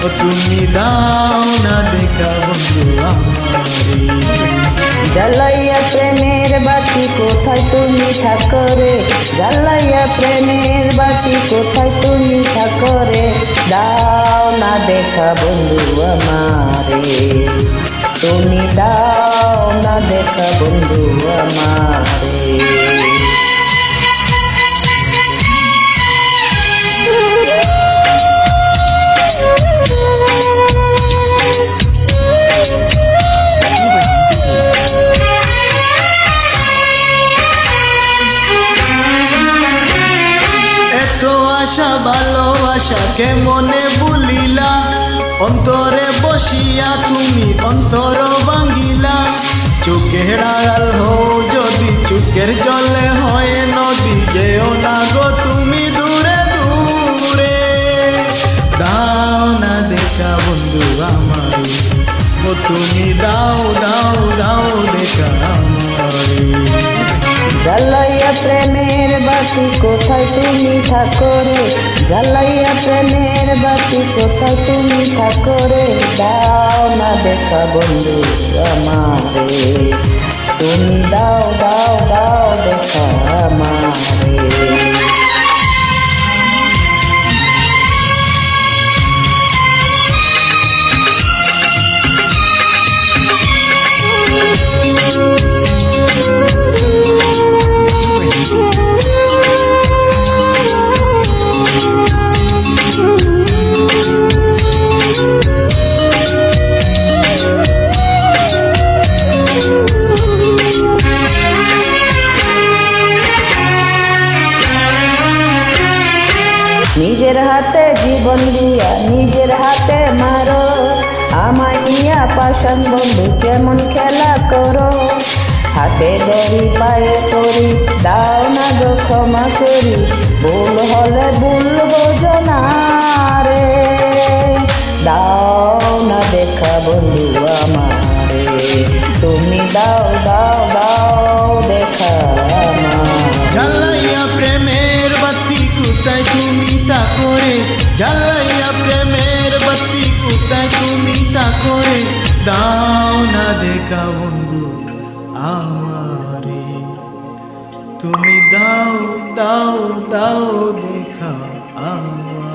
ও তুমি দাও না দেখা বন্ধু আমারে। জ্বালাইয়া প্রেমের বাতি কোথায় তুমি থাকো রে, জ্বালাইয়া প্রেমের বাতি কোথায় তুমি থাকো রে, দাও না দেখা বন্ধু আমারে, তুমি দাও না দেখা বন্ধু আমারে। আশা ভালোবাসা কেমনে ভুলিলা, অন্তরে বসিয়া তুমি অন্তর ভাঙ্গিলা। চোখের আড়াল হও যদি চোখের জলে হয় নদী, যেও না গো তুমি দূরে দূরে। দাও না দেখা বন্ধু আমারে, ও তুমি দাও দাও দাও দেখা আমারে। জ্বালাইয়া প্রেমের বাতি কোথায় তুমি থাকো রে, জ্বালাইয়া প্রেমের বাতি কোথায় তুমি থাকো রে, দাও না দেখা বন্ধু আমারে, তুমি দাও দাও দাও দেখা আমারে। নিজের হাতে জীবন দিয়া নিজের হাতে মারো, আমায় ইয়া পাশান বন্ধু কেমন খেলা করো, হাতে ধরি পায়ে করি দাও না গো ক্ষমা করি, ভুল হলে ভুলবো না রে, দাও না দেখা বন্ধু আমারে, তুমি দাও দাও দাও দেখা আমারে। জ্বালাইয়া প্রেমের বাতি কোথায় তুমি থাকো রে, জ্বালাইয়া প্রেমের বাতি কোথায় তুমি থাকো রে, দাও না দেখা বন্ধু আমারে, তুমি দাও দাও দাও দেখা আমারে।